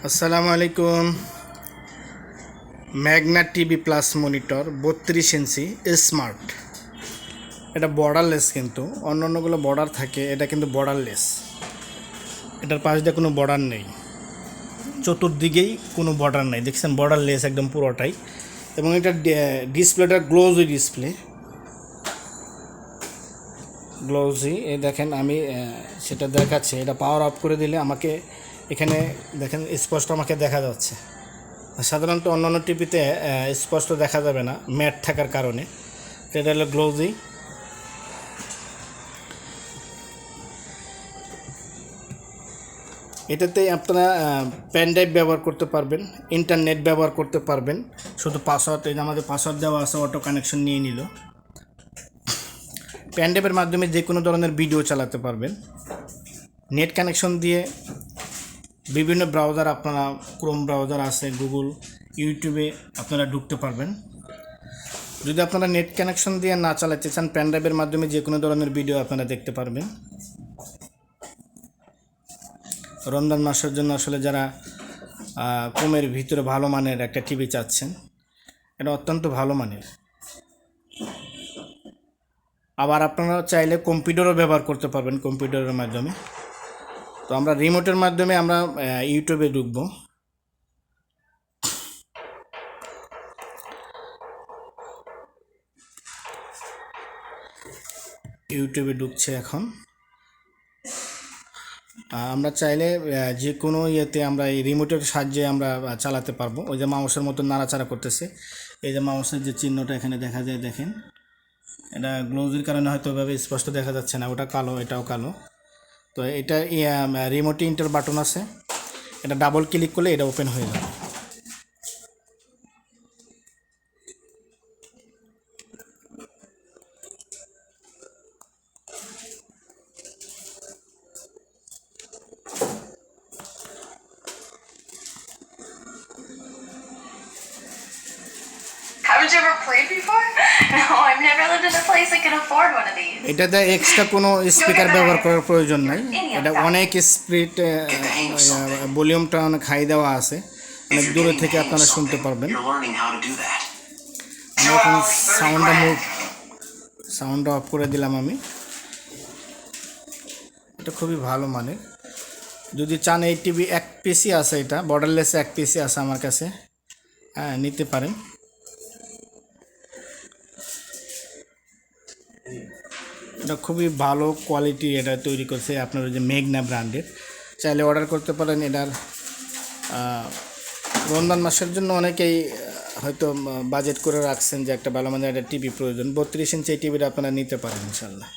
আসসালামু আলাইকুম। Magna TV plus monitor 32 ইঞ্চি smart. এটা বর্ডারলেস, কিন্তু অন্যান্যগুলো বর্ডার থাকে, এটা কিন্তু বর্ডারলেস। এটার পাশ দিয়ে কোনো বর্ডার নেই, চতুর্দিকেই কোনো বর্ডার নেই, দেখছেন? বর্ডারলেস একদম পুরোটাই। এবং এটা ডিসপ্লেটা গ্লোজি ডিসপ্লে, গ্লোজি। এই দেখেন, আমি সেটা দেখাচ্ছি। এটা পাওয়ার অফ করে দিলে আমাকে এখানে দেখেন স্পষ্ট আমাকে দেখা যাচ্ছে। সাধারণত অন্যান্য টিভিতে স্পষ্ট দেখা যাবে না, ম্যাট থাকার কারণে। এটা হলো গ্লোজি। এটাতে আপনারা পেন ড্রাইভ ব্যবহার করতে পারবেন, ইন্টারনেট ব্যবহার করতে পারবেন। শুধু পাসওয়ার্ড, এই যে আমাদের পাসওয়ার্ড দেওয়া আছে, অটো কানেকশন নিয়ে নিল। পেন ড্রাইভের মাধ্যমে যে কোনো ধরনের ভিডিও চালাতে পারবেন। নেট কানেকশন দিয়ে বিভিন্ন ব্রাউজার, আপনারা ক্রোম ব্রাউজার আছে, গুগল, ইউটিউবে আপনারা ঢুকতে পারবেন। যদি আপনারা নেট কানেকশন দিয়ে না চালাতে চান, পেন ড্রাইভের মাধ্যমে যে কোনো ধরনের ভিডিও আপনারা দেখতে পারবেন। রমজান মাসের জন্য আসলে যারা কমের ভিতরে ভালো মানের একটা টিভি চাচ্ছেন, এটা অত্যন্ত ভালো মানের। আবার আপনারা চাইলে কম্পিউটারও ব্যবহার করতে পারবেন, কম্পিউটারের মাধ্যমে। তো আমরা রিমোটের মাধ্যমে আমরা ইউটিউবে ঢুকবো। ইউটিউবে ঢুকছে এখন। আমরা চাইলে যে কোনো ইয়েতে আমরা এই রিমোটের সাহায্যে আমরা চালাতে পারবো। ওই যে মাউসের মতো নাড়াচাড়া করতেছে, এই যে মাউসের যে চিহ্নটা এখানে দেখা যায়, দেখেন। এটা গ্লোজির কারণে হয়তো ওইভাবে স্পষ্ট দেখা যাচ্ছে না, ওটা কালো, এটাও কালো। তো এটা রিমোটে ইন্টার বাটন আছে, এটা ডাবল ক্লিক করলে এটা ওপেন হয়ে যাবে। Haven't you ever played before? No, I've never lived in a place that can afford one of these. এটাতে এক্সট্রা কোনো স্পিকার ব্যবহার করার প্রয়োজন নাই। এটা অনেক স্পিড, ভলিউমটা অনেক হাই দেওয়া আছে, অনেক দূরে থেকে আপনারা শুনতে পারবেন। আমি এখন সাউন্ডটা অফ করে দিলাম আমি। এটা খুবই ভালো মানের। যদি চান, এই টিভি এক পিসি আছে, এটা বর্ডারলেস এক পিসি আছে আমার কাছে, হ্যাঁ, নিতে পারেন। এটা খুবই ভালো কোয়ালিটি, এটা তৈরি করছে আপনার যে মেঘনা ব্র্যান্ডের। চাইলে অর্ডার করতে পারেন। এটার রমজান মাসের জন্য অনেকেই হয়তো বাজেট করে রাখছেন যে একটা ভালো মানের একটা টিভি প্রয়োজন। 32 ইঞ্চি এই টিভিটা আপনারা নিতে পারেন ইনশাল্লাহ।